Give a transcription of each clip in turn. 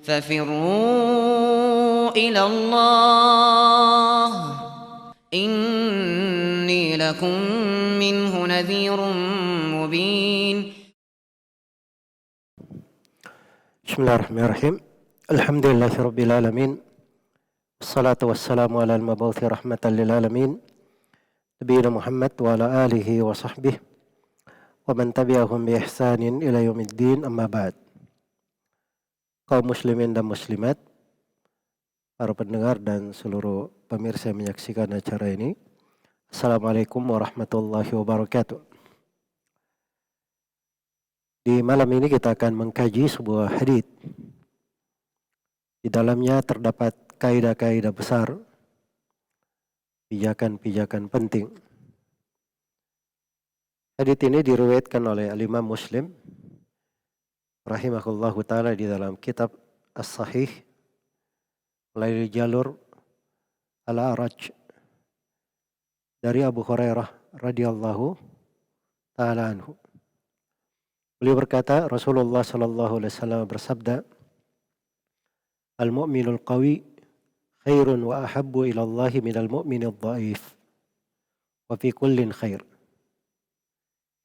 ففروا إلى الله إني لكم منه نذير مبين. بسم الله الرحمن الرحيم. الحمد لله رب العالمين. الصلاة والسلام على المبعوث رحمة للعالمين نبينا محمد وعلى آله وصحبه ومن تبعهم بإحسان إلى يوم الدين. Amma ba'd. Kaum muslimin dan muslimat, para pendengar dan seluruh pemirsa yang menyaksikan acara ini, Assalamualaikum warahmatullahi wabarakatuh. Di malam ini kita akan mengkaji sebuah hadits. Di dalamnya terdapat kaidah-kaidah besar, pijakan-pijakan penting. Hadits ini diriwayatkan oleh Al-Imam Muslim rahimahullahu ta'ala di dalam kitab As-Sahih melalui jalur Al-A'raj dari Abu Hurairah radhiyallahu ta'ala anhu. Beliau berkata, Rasulullah sallallahu alaihi wasallam bersabda, Al-mu'minul qawi khairun wa ahabbu ila Allah minal mu'minil dha'if wa fi kullin khair.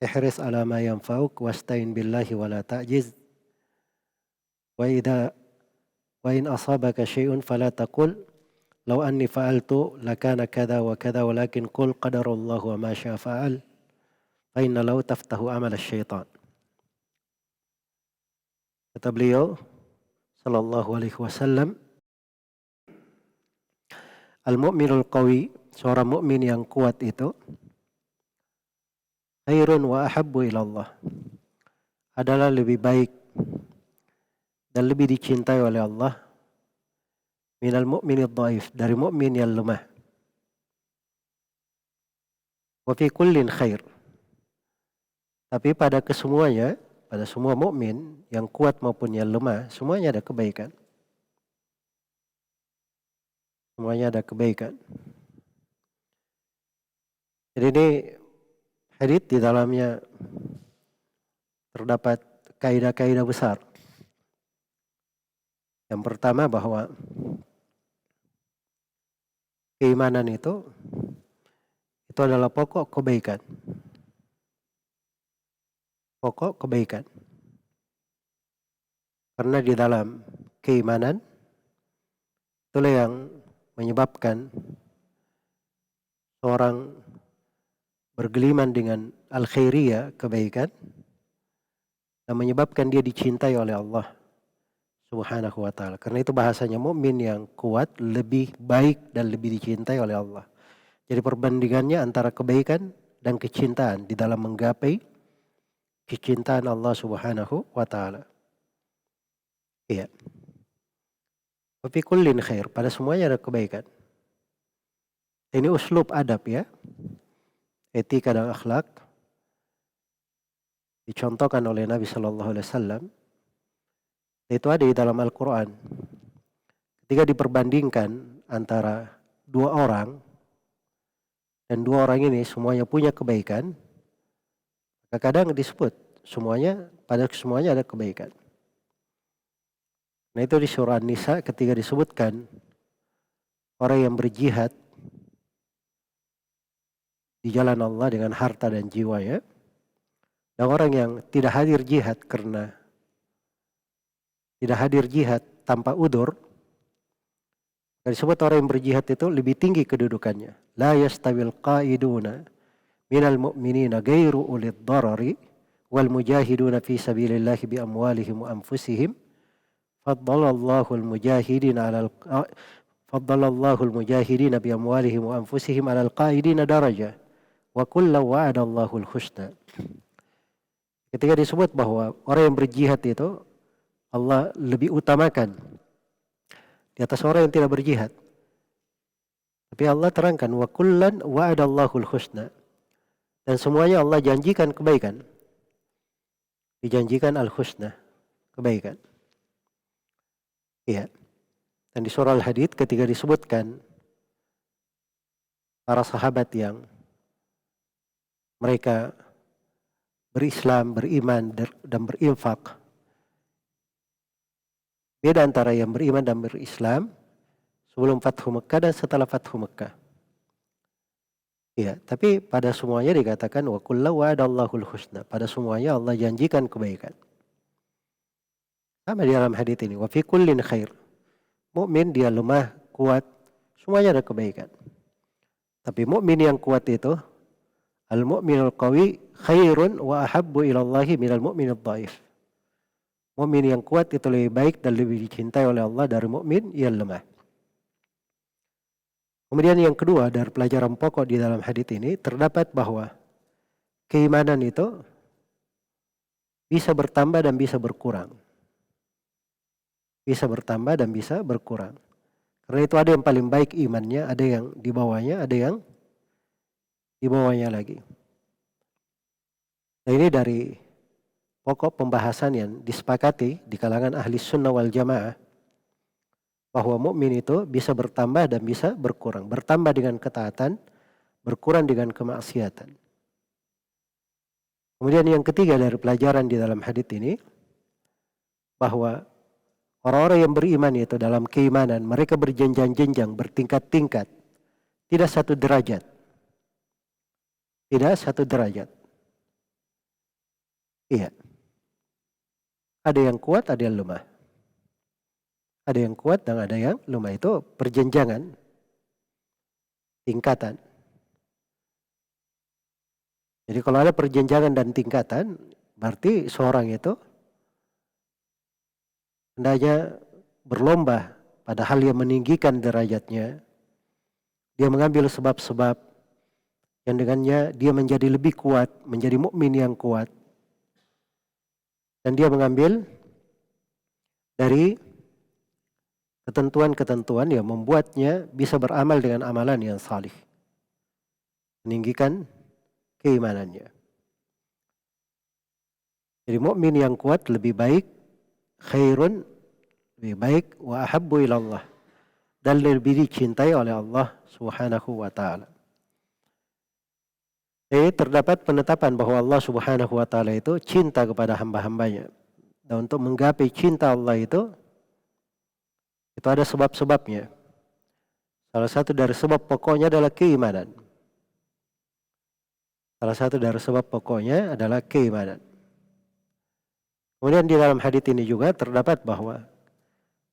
Ihris ala ma yanfa'uk wasta'in billahi wa la ta'jiz. Wa in asabaka syai'un fala taqul law anni fa'altu lakana kadha wa kadha walakin qul qadarallahu wa ma syaa fa'al fa inna law taftahu amal asy-syaitan. Kata beliau sallallahu alaihi wasallam, al-mu'minul qawi, seorang mukmin yang kuat itu, khairun wa ahabbu ilallah, adalah lebih baik dan lebih dicintai oleh Allah, minal mu'minid dhaif, dari mukmin yang lemah. Wa fi kullin khair, tapi pada kesemuanya, pada semua mukmin yang kuat maupun yang lemah, semuanya ada kebaikan. Semuanya ada kebaikan. Jadi ini hadits di dalamnya terdapat kaidah-kaidah besar. Yang pertama bahwa keimanan itu adalah pokok kebaikan. Pokok kebaikan. Karena di dalam keimanan itulah yang menyebabkan seorang bergeliman dengan al-khairiyah, kebaikan, dan menyebabkan dia dicintai oleh Allah Subhanahu wa ta'ala. Karena itu bahasanya mukmin yang kuat lebih baik dan lebih dicintai oleh Allah. Jadi perbandingannya antara kebaikan dan kecintaan di dalam menggapai kecintaan Allah Subhanahu wa ta'ala. Iya. Wa fi kullin khair, pada semuanya ada kebaikan. Ini uslub adab ya. Etika dan akhlak dicontohkan oleh Nabi sallallahu alaihi wasallam. Itu ada di dalam Al-Quran. Ketika diperbandingkan antara dua orang, dan dua orang ini semuanya punya kebaikan, kadang disebut pada semuanya ada kebaikan. Nah itu di surah An-Nisa ketika disebutkan orang yang berjihad di jalan Allah dengan harta dan jiwanya, dan orang yang tidak hadir jihad karena tidak hadir jihad tanpa udzur, disebut orang yang berjihad itu lebih tinggi kedudukannya. La yastawil qa'iduna minal mu'minina ghairu ulid darari wal mujahiduna fi sabilillahi bi amwalihim wa anfusihim faddalallahu al-mujahidina bi amwalihim wa anfusihim 'alal qa'idina darajah wa kullu wa'adallahu al-husna. Ketika disebut bahwa orang yang berjihad itu Allah lebih utamakan di atas orang yang tidak berjihad. Tapi Allah terangkan wa kullan wa'adallahu al-husna. Dan semuanya Allah janjikan kebaikan. Dijanjikan al-husna, kebaikan. Iya. Dan di surah Al-Hadid ketika disebutkan para sahabat yang mereka berislam, beriman dan berinfak Beda antara yang beriman dan berislam sebelum Fathu Mekkah dan setelah Fathu Mekkah. Ya, tapi pada semuanya dikatakan wa kullu wa'adallahul husna. Pada semuanya Allah janjikan kebaikan. Sama di dalam hadits ini, wa fi kullin khair. Mukmin dia lemah, kuat, semuanya ada kebaikan. Tapi mukmin yang kuat itu al-mu'minul qawi khairun wa ahabbu ila Allahi minal mu'minid dhaif. Mukmin yang kuat itu lebih baik dan lebih dicintai oleh Allah dari mukmin yang lemah. Kemudian yang kedua dari pelajaran pokok di dalam hadits ini terdapat bahwa keimanan itu bisa bertambah dan bisa berkurang. Bisa bertambah dan bisa berkurang. Karena itu ada yang paling baik imannya, ada yang di bawahnya, ada yang di bawahnya lagi. Nah ini dari pokok pembahasan yang disepakati di kalangan ahli sunnah wal jamaah bahwa mukmin itu bisa bertambah dan bisa berkurang. Bertambah dengan ketaatan, berkurang dengan kemaksiatan. Kemudian yang ketiga dari pelajaran di dalam hadits ini bahwa orang-orang yang beriman itu dalam keimanan mereka berjenjang-jenjang, bertingkat-tingkat, tidak satu derajat. Tidak satu derajat. Iya. Ada yang kuat, ada yang lemah. Ada yang kuat dan ada yang lemah. Itu perjenjangan, tingkatan. Jadi kalau ada perjenjangan dan tingkatan, berarti seorang itu hendaknya berlomba pada hal yang meninggikan derajatnya. Dia mengambil sebab-sebab yang dengannya dia menjadi lebih kuat, menjadi mukmin yang kuat. Dan dia mengambil dari ketentuan-ketentuan yang membuatnya bisa beramal dengan amalan yang salih. Meninggikan keimanannya. Jadi mukmin yang kuat lebih baik, khairun, lebih baik, wa ahabbu ilallah. Dan lebih dicintai oleh Allah Subhanahu wa ta'ala. Jadi terdapat penetapan bahwa Allah Subhanahu wa ta'ala itu cinta kepada hamba-hambanya. Dan untuk menggapai cinta Allah itu ada sebab-sebabnya. Salah satu dari sebab pokoknya adalah keimanan. Salah satu dari sebab pokoknya adalah keimanan. Kemudian di dalam hadits ini juga terdapat bahwa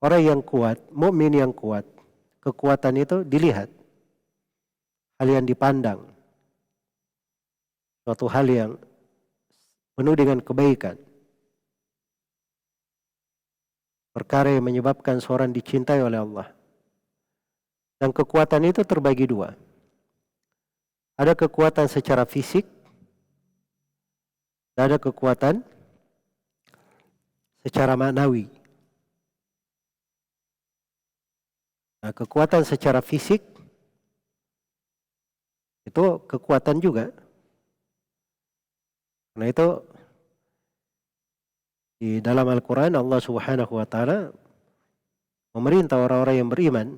orang yang kuat, mukmin yang kuat, kekuatan itu dilihat. Hal yang dipandang. Suatu hal yang penuh dengan kebaikan. Perkara yang menyebabkan seorang dicintai oleh Allah. Dan kekuatan itu terbagi dua. Ada kekuatan secara fisik. Dan ada kekuatan secara maknawi. Nah, kekuatan secara fisik itu kekuatan juga. Karena itu di dalam Al-Quran Allah Subhanahu wa ta'ala memerintah orang-orang yang beriman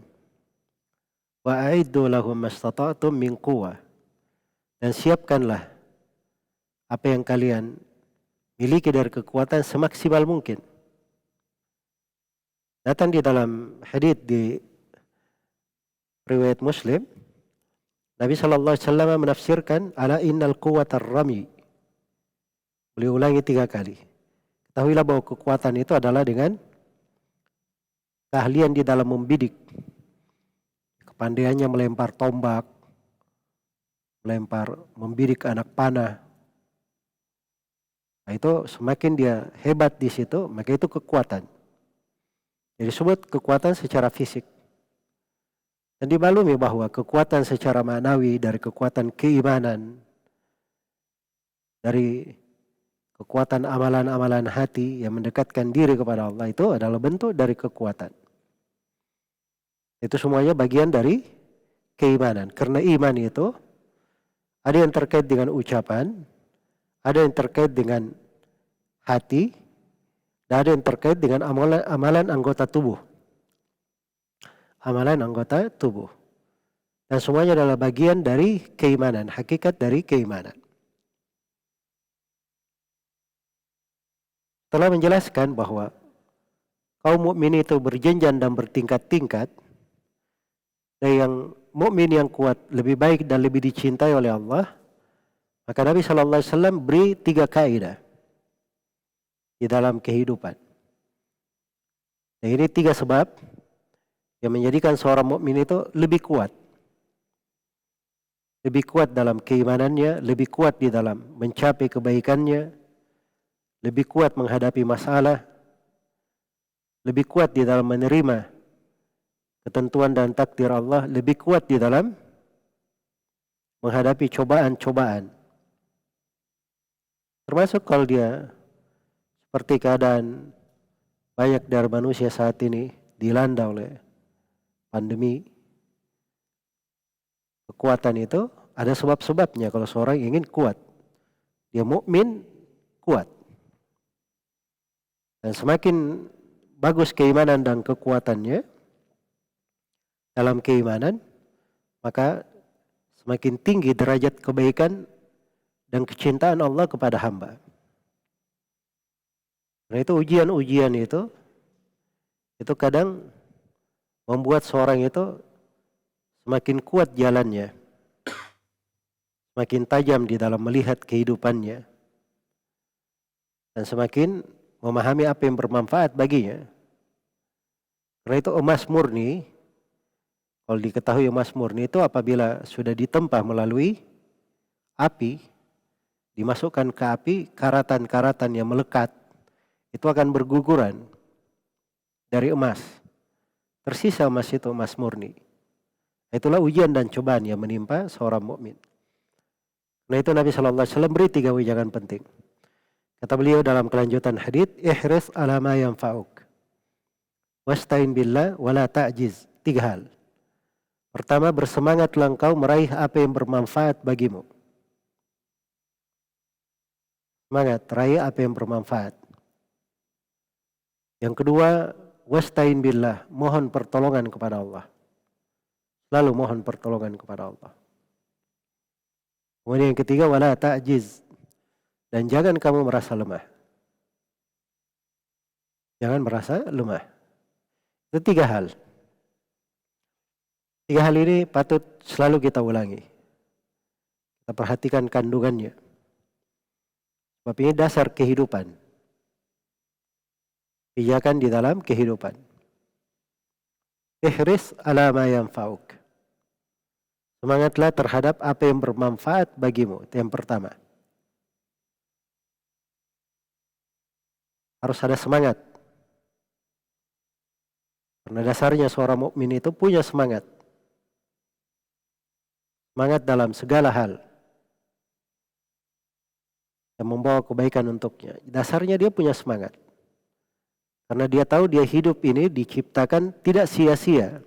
wa a'iddu lahum mastata'tum min quwwah, dan siapkanlah apa yang kalian miliki dari kekuatan semaksimal mungkin. Datang di dalam hadits di riwayat Muslim, Nabi sallallahu alaihi wasallam menafsirkan ala innal quwwatar rami. Beliau ulangi 3 kali. Ketahuilah bahwa kekuatan itu adalah dengan keahlian di dalam membidik. Kepandaiannya melempar tombak, membidik anak panah. Nah, itu semakin dia hebat di situ, maka itu kekuatan. Jadi disebut kekuatan secara fisik. Dan dimaklumi bahwa kekuatan secara manawi dari kekuatan keimanan, dari kekuatan amalan-amalan hati yang mendekatkan diri kepada Allah itu adalah bentuk dari kekuatan. Itu semuanya bagian dari keimanan. Karena iman itu ada yang terkait dengan ucapan, ada yang terkait dengan hati, dan ada yang terkait dengan amalan anggota tubuh. Amalan anggota tubuh. Dan semuanya adalah bagian dari keimanan, hakikat dari keimanan. Telah menjelaskan bahwa kaum mukmin itu berjenjang dan bertingkat-tingkat, dan yang mukmin yang kuat lebih baik dan lebih dicintai oleh Allah, maka Nabi Shallallahu Alaihi Wasallam beri 3 kaidah di dalam kehidupan. Dan ini 3 sebab yang menjadikan seorang mukmin itu lebih kuat. Lebih kuat dalam keimanannya, lebih kuat di dalam mencapai kebaikannya, lebih kuat menghadapi masalah, lebih kuat di dalam menerima ketentuan dan takdir Allah, lebih kuat di dalam menghadapi cobaan-cobaan. Termasuk kalau dia seperti keadaan banyak dari manusia saat ini dilanda oleh pandemi, kekuatan itu ada sebab-sebabnya. Kalau seorang ingin kuat, dia mukmin kuat. Dan semakin bagus keimanan dan kekuatannya dalam keimanan, maka semakin tinggi derajat kebaikan dan kecintaan Allah kepada hamba. Karena itu ujian-ujian itu kadang membuat seorang itu semakin kuat jalannya, semakin tajam di dalam melihat kehidupannya, dan semakin memahami apa yang bermanfaat baginya. Karena itu emas murni, kalau diketahui emas murni itu apabila sudah ditempa melalui api, dimasukkan ke api, karatan-karatan yang melekat itu akan berguguran dari emas. Tersisa emas itu emas murni. Itulah ujian dan cobaan yang menimpa seorang mukmin. Nah itu Nabi Shallallahu Alaihi Wasallam beri 3 wejangan penting. Kata beliau dalam kelanjutan hadits, ihris ala ma yanfa'uk, wasta'in billah wala ta'jiz. 3 hal. Pertama, bersemangatlah engkau meraih apa yang bermanfaat bagimu. Semangat, raih apa yang bermanfaat. Yang kedua, wasta'in billah, mohon pertolongan kepada Allah. Selalu mohon pertolongan kepada Allah. Kemudian yang ketiga, wala ta'jiz, dan jangan kamu merasa lemah. Jangan merasa lemah. Itu 3 hal. 3 hal ini patut selalu kita ulangi. Kita perhatikan kandungannya. Sebab ini dasar kehidupan. Pijakan di dalam kehidupan. Ihris ala ma yanfa'uk. Semangatlah terhadap apa yang bermanfaat bagimu. Itu yang pertama. Harus ada semangat. Karena dasarnya seorang mukmin itu punya semangat. Semangat dalam segala hal yang membawa kebaikan untuknya. Dasarnya dia punya semangat. Karena dia tahu dia hidup ini diciptakan tidak sia-sia.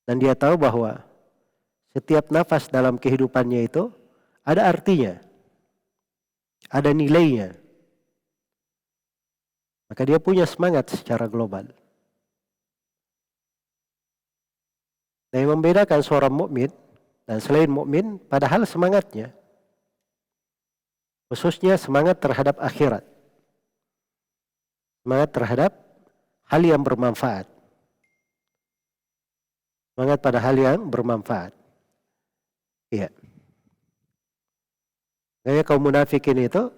Dan dia tahu bahwa setiap nafas dalam kehidupannya itu ada artinya. Ada nilainya. Maka dia punya semangat secara global. Dan yang membedakan seorang mukmin dan selain mukmin padahal semangatnya. Khususnya semangat terhadap akhirat. Semangat terhadap hal yang bermanfaat. Semangat pada hal yang bermanfaat. Iya. Kayak kaum munafikin itu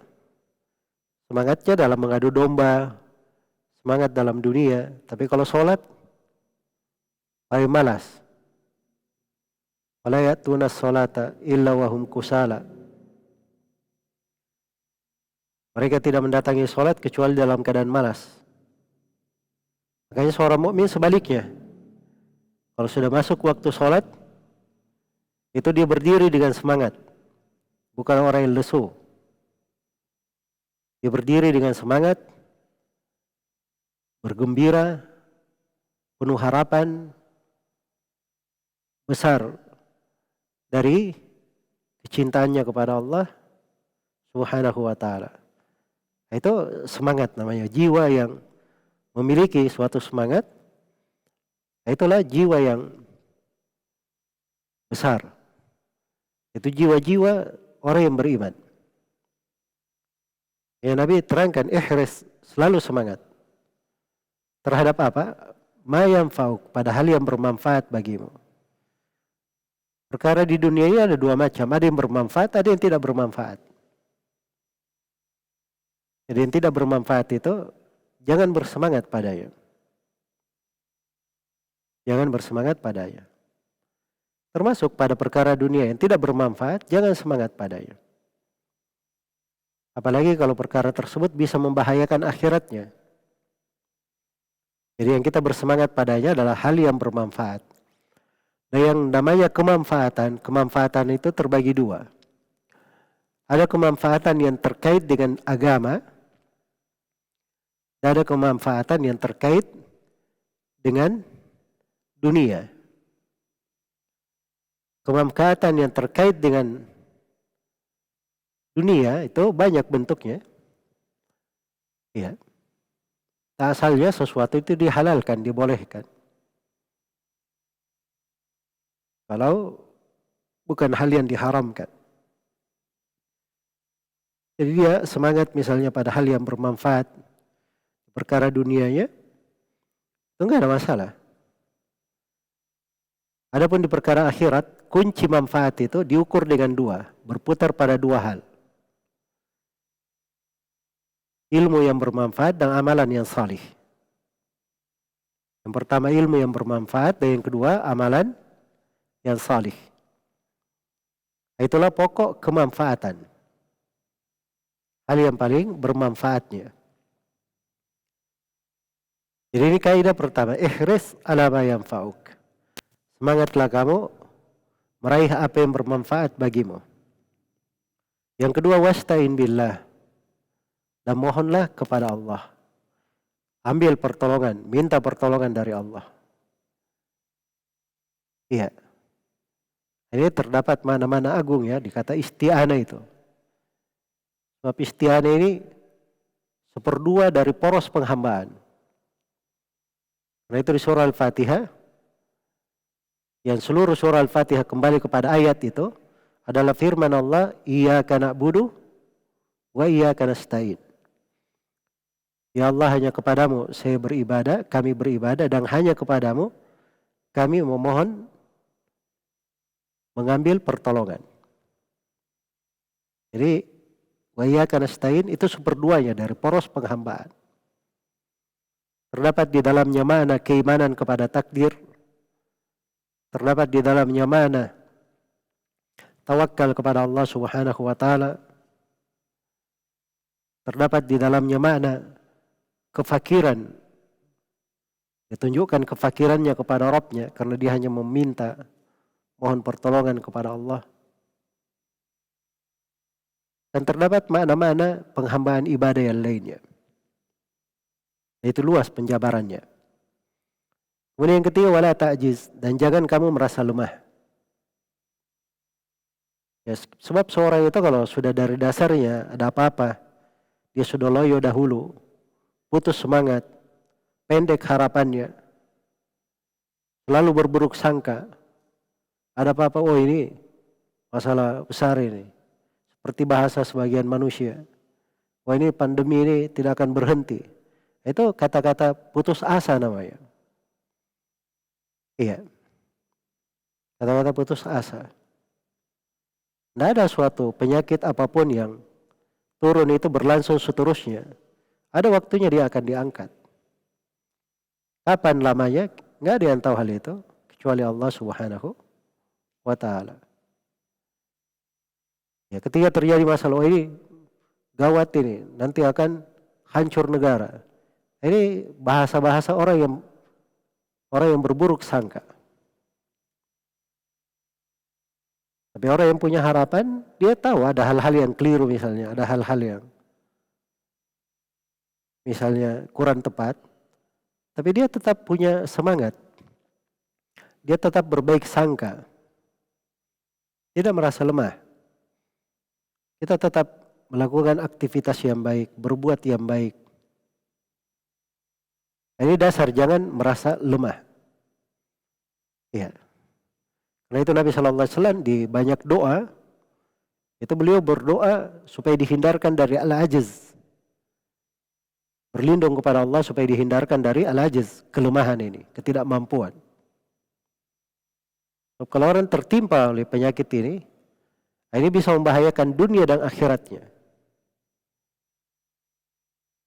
semangatnya dalam mengadu domba, semangat dalam dunia, tapi kalau sholat paling malas. Wala ya'tuna sholata illa wahum kusala. Mereka tidak mendatangi sholat kecuali dalam keadaan malas. Makanya seorang mukmin sebaliknya. Kalau sudah masuk waktu sholat, itu dia berdiri dengan semangat. Bukan orang yang lesu. Dia berdiri dengan semangat, bergembira, penuh harapan besar dari kecintaannya kepada Allah Subhanahu wa ta'ala. Itu semangat namanya, jiwa yang memiliki suatu semangat. Itulah jiwa yang besar. Itu jiwa-jiwa orang yang beriman. Ya Nabi terangkan ihris, selalu semangat. terhadap apa? Ma yanfa'uk, pada hal yang bermanfaat bagimu. Perkara di dunia ini ada dua macam, ada yang bermanfaat, ada yang tidak bermanfaat. Jadi yang tidak bermanfaat itu jangan bersemangat padanya. Jangan bersemangat padanya. Termasuk pada perkara dunia yang tidak bermanfaat, jangan semangat padanya. Apalagi kalau perkara tersebut bisa membahayakan akhiratnya. Jadi yang kita bersemangat padanya adalah hal yang bermanfaat. Dan yang namanya kemanfaatan itu terbagi dua. Ada kemanfaatan yang terkait dengan agama, dan ada kemanfaatan yang terkait dengan dunia. Kemanfaatan yang terkait dengan dunia itu banyak bentuknya. Ya. Asalnya sesuatu itu dihalalkan, dibolehkan. Kalau bukan hal yang diharamkan. Jadi dia semangat misalnya pada hal yang bermanfaat, perkara dunianya, itu enggak ada masalah. Adapun di perkara akhirat, kunci manfaat itu diukur dengan dua, berputar pada dua hal. Ilmu yang bermanfaat dan amalan yang salih. Yang pertama ilmu yang bermanfaat dan yang kedua amalan yang salih. Itulah pokok kemanfaatan. Hal yang paling bermanfaatnya. Jadi ini kaidah pertama, ihris ala ma yanfa'uk. Semangatlah kamu meraih apa yang bermanfaat bagimu. Yang kedua, wasta'in billah. Dan mohonlah kepada Allah. Ambil pertolongan, minta pertolongan dari Allah. Iya. Ini terdapat mana-mana agung ya, dikata isti'anah itu. Sebab isti'anah ini seperdua dari poros penghambaan. Karena itu di surah Al-Fatihah, yang seluruh surah Al-Fatihah kembali kepada ayat itu, adalah firman Allah, iyyaka na'budu wa iyyaka nasta'in. Ya Allah, hanya kepadamu saya beribadah, kami beribadah, dan hanya kepadamu kami memohon mengambil pertolongan. Jadi wa iyyaka nasta'in itu seperduanya dari poros penghambaan. Terdapat di dalamnya makna keimanan kepada takdir. Terdapat di dalamnya makna tawakal kepada Allah Subhanahu wa taala. Terdapat di dalamnya makna kefakiran. Ditunjukkan kefakirannya kepada Rabbnya karena dia hanya meminta mohon pertolongan kepada Allah. Dan terdapat makna-makna penghambaan ibadah yang lainnya. Itu luas penjabarannya. Kemudian yang ketiga, wala ta'jiz, dan jangan kamu merasa lemah. Ya, sebab seorang itu kalau sudah dari dasarnya ada apa-apa, dia sudah loyo dahulu, putus semangat, pendek harapannya, selalu berburuk sangka. Ada apa-apa, oh ini masalah besar ini. Seperti bahasa sebagian manusia. Wah ini pandemi ini tidak akan berhenti. Itu kata-kata putus asa namanya. Iya. Kata-kata putus asa. Tidak ada suatu penyakit apapun yang turun itu berlangsung seterusnya. Ada waktunya dia akan diangkat. Kapan lamanya? Nggak ada yang tahu hal itu. Kecuali Allah Subhanahu wa ta'ala. Ya, ketika terjadi masalah ini, gawat ini, nanti akan hancur negara. Ini bahasa-bahasa orang yang berburuk sangka. Tapi orang yang punya harapan, dia tahu ada hal-hal yang keliru misalnya, ada hal-hal yang misalnya kurang tepat, tapi dia tetap punya semangat. Dia tetap berbaik sangka. Tidak merasa lemah. Kita tetap melakukan aktivitas yang baik, berbuat yang baik. Ini dasar, jangan merasa lemah. Ya. Karena itu Nabi SAW di banyak doa, itu beliau berdoa supaya dihindarkan dari al-ajiz. berlindung kepada Allah supaya dihindarkan dari al-ajiz, kelemahan ini, ketidakmampuan. Kalau orang tertimpa oleh penyakit ini bisa membahayakan dunia dan akhiratnya.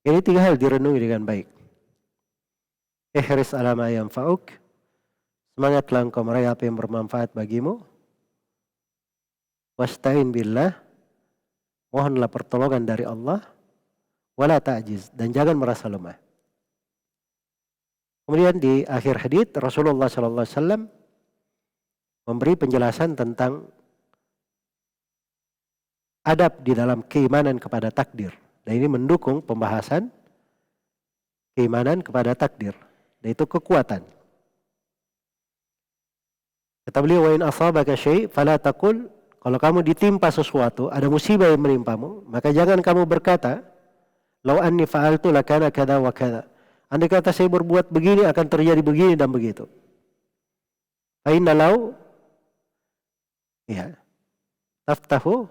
Ini 3 hal direnungi dengan baik. Ihris ala ma yanfa'uk. Semangatlah engkau meraih apa yang bermanfaat bagimu. Wasta'in billah. Mohonlah pertolongan dari Allah. Wala ta'jiz. Dan jangan merasa lemah. Kemudian di akhir hadits Rasulullah SAW memberi penjelasan tentang adab di dalam keimanan kepada takdir. Dan ini mendukung pembahasan keimanan kepada takdir. Dan itu kekuatan. Kata beliau, wa in asabaka syai' fala taqul, kalau kamu ditimpa sesuatu, ada musibah yang menimpamu, maka jangan kamu berkata, lau anni fa'altu lakana kada wa kada. Andai kata saya berbuat begini akan terjadi begini dan begitu. Fa inna lau taftahu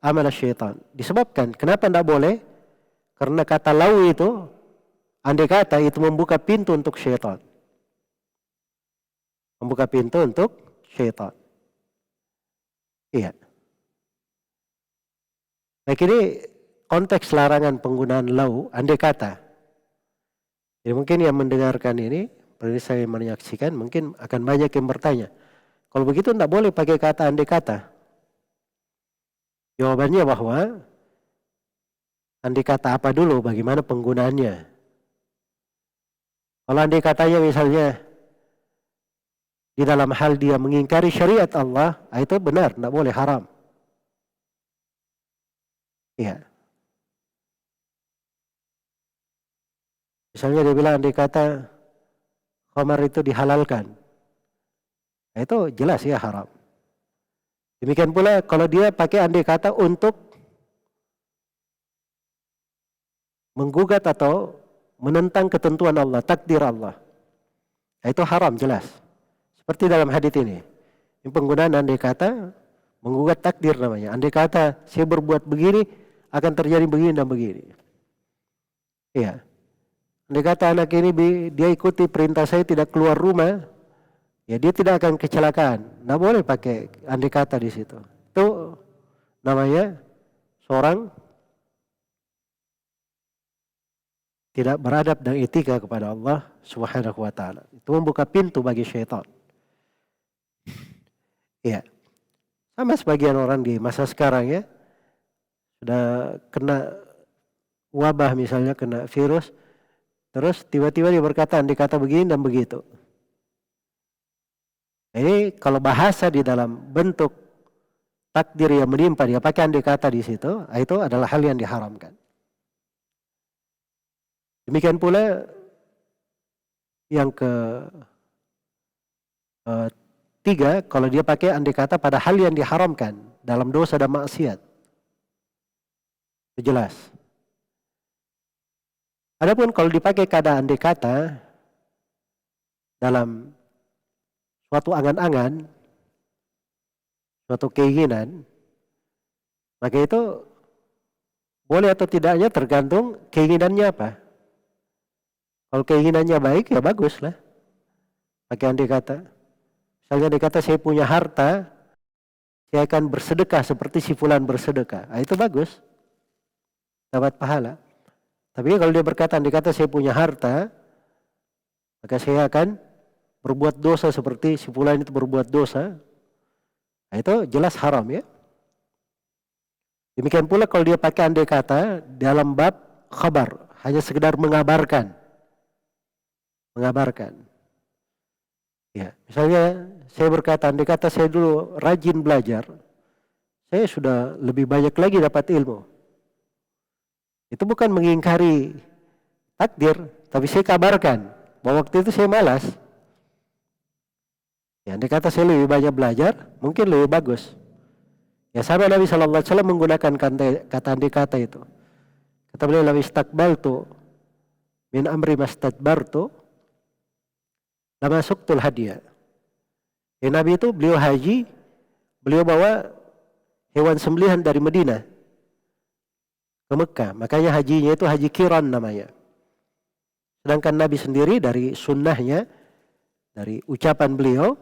amal syaitan. Disebabkan kenapa tidak boleh? Karena kata lau itu, andai kata itu membuka pintu untuk syaitan. Membuka pintu untuk syaitan. Iya. Nah ini konteks larangan penggunaan lau, andai kata. Jadi mungkin yang mendengarkan ini, seperti saya menyaksikan, mungkin akan banyak yang bertanya. Kalau begitu tidak boleh pakai kata andai kata. Jawabannya bahwa andai kata apa dulu, bagaimana penggunaannya. Kalau andai katanya misalnya di dalam hal dia mengingkari syariat Allah, itu benar, tidak boleh, haram. Iya. Misalnya dia bilang andai kata khamar itu dihalalkan, itu jelas ya haram. Demikian pula kalau dia pakai andai kata untuk menggugat atau menentang ketentuan Allah, takdir Allah, itu haram jelas. Seperti dalam hadits ini penggunaan andai kata menggugat takdir namanya. Andai kata saya berbuat begini akan terjadi begini dan begini. Iya. Andai kata anak ini dia ikuti perintah saya tidak keluar rumah, ya dia tidak akan kecelakaan. Nggak boleh pakai andai kata di situ. Itu namanya seorang tidak beradab dan etika kepada Allah Subhanahu wa taala. Itu membuka pintu bagi syaitan. Ya. Sama sebagian orang di masa sekarang ya, sudah kena wabah misalnya, kena virus, terus tiba-tiba dia berkata andai kata begini dan begitu. Ini kalau bahasa di dalam bentuk takdir yang menimpa dia pakai andai kata di situ, itu adalah hal yang diharamkan. Demikian pula yang ketiga, kalau dia pakai andai kata pada hal yang diharamkan dalam dosa dan maksiat, itu jelas. Adapun kalau dipakai kata andai kata dalam suatu angan-angan, suatu keinginan, maka itu boleh atau tidaknya tergantung keinginannya apa. Kalau keinginannya baik ya bagus lah, pakai andai kata. Misalnya andai kata saya punya harta, saya akan bersedekah seperti si fulan bersedekah, itu bagus, dapat pahala. Tapi kalau dia berkata andai kata saya punya harta, maka saya akan berbuat dosa seperti si fulan itu berbuat dosa, itu jelas haram ya. Demikian pula kalau dia pakai andai kata dalam bab khabar, hanya sekedar mengabarkan. Ya, misalnya saya berkata andai kata saya dulu rajin belajar, saya sudah lebih banyak lagi dapat ilmu. Itu bukan mengingkari takdir, tapi saya kabarkan bahwa waktu itu saya malas. Ya, andai kata saya lebih banyak belajar, mungkin lebih bagus. Ya, sama Nabi SAW menggunakan kata andai kata itu. Kata beliau, "Law istaqbaltu min amri mastadbartu lama suktul hadiah." Ya, Nabi itu beliau haji, beliau bawa hewan sembelihan dari Madinah ke Mekah. Makanya hajinya itu haji qiran namanya. Sedangkan Nabi sendiri dari sunnahnya, dari ucapan beliau,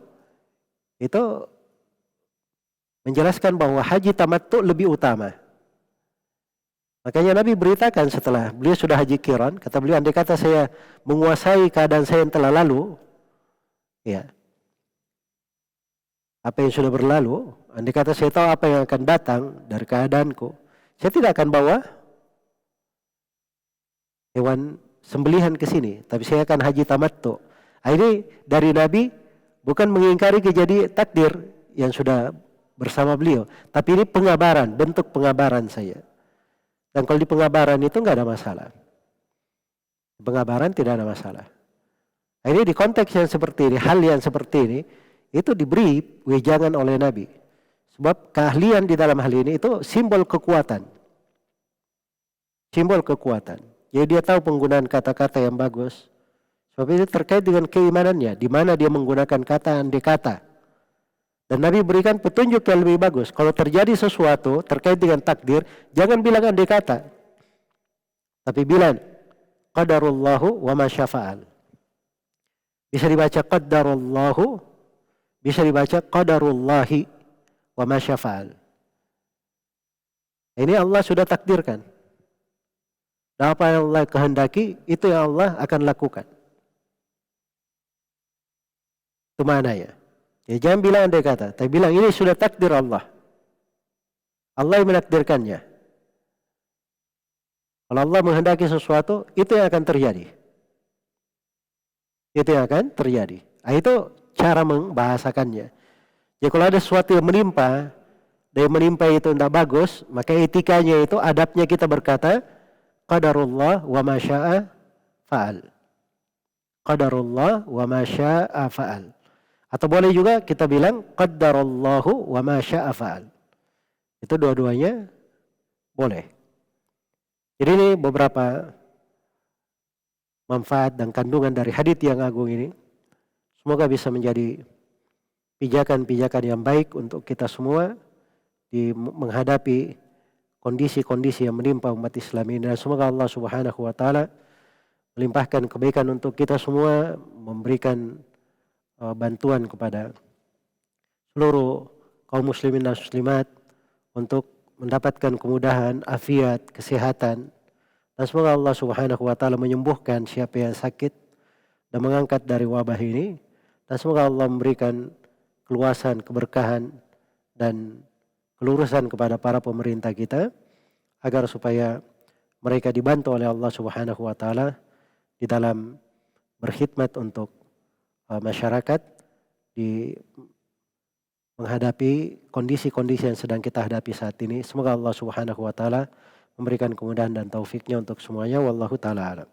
itu menjelaskan bahwa haji tamattu lebih utama. Makanya Nabi beritakan setelah beliau sudah haji qiran, kata beliau, andai kata saya menguasai keadaan saya yang telah lalu, ya, apa yang sudah berlalu, andai kata saya tahu apa yang akan datang dari keadaanku, saya tidak akan bawa hewan sembelihan ke sini, tapi saya akan haji tamattu. Ini dari Nabi bukan mengingkari kejadian takdir yang sudah bersama beliau, tapi ini pengabaran, bentuk pengabaran saya. Dan kalau di pengabaran itu nggak ada masalah. Pengabaran tidak ada masalah. Ini di konteks yang seperti ini, hal yang seperti ini, itu diberi wejangan oleh Nabi. Sebab keahlian di dalam hal ini itu simbol kekuatan. Simbol kekuatan. Jadi dia tahu penggunaan kata-kata yang bagus. Sebab itu terkait dengan keimanannya, di mana dia menggunakan kata andai kata. Dan Nabi berikan petunjuk yang lebih bagus. Kalau terjadi sesuatu terkait dengan takdir, jangan bilang andai kata. Tapi bilang qadarullahu wa ma syafa'al. Bisa dibaca qadarullahu, bisa dibaca qadarullahi wa ma syafa'al. Ini Allah sudah takdirkan. Dan apa yang Allah kehendaki, itu yang Allah akan lakukan. Itu maknanya. Ya, jangan bilang andai kata, tapi bilang ini sudah takdir Allah. Allah yang menakdirkannya. Kalau Allah menghendaki sesuatu, itu yang akan terjadi. Itu yang akan terjadi. Nah, itu cara membahasakannya. Jadi kalau ada sesuatu yang menimpa, dan yang menimpa itu tidak bagus, maka etikanya itu, adabnya kita berkata, qadarullah wa ma syaa fa'al. Qadarullah wa ma syaa fa'al. Atau boleh juga kita bilang qaddarallahu wa ma syaa fa'al. Itu dua-duanya boleh. Jadi ini beberapa manfaat dan kandungan dari hadits yang agung ini. Semoga bisa menjadi pijakan-pijakan yang baik untuk kita semua di menghadapi kondisi-kondisi yang menimpa umat Islam ini. Dan semoga Allah Subhanahu wa taala melimpahkan kebaikan untuk kita semua, memberikan bantuan kepada seluruh kaum muslimin dan muslimat untuk mendapatkan kemudahan, afiat, kesehatan. Dan semoga Allah Subhanahu wa taala menyembuhkan siapa yang sakit dan mengangkat dari wabah ini. Dan semoga Allah memberikan keluasan, keberkahan dan kelurusan kepada para pemerintah kita agar supaya mereka dibantu oleh Allah Subhanahu wa taala di dalam berkhidmat untuk masyarakat di menghadapi kondisi-kondisi yang sedang kita hadapi saat ini. Semoga Allah Subhanahu wa taala memberikan kemudahan dan taufiknya untuk semuanya. Wallahu taala alam.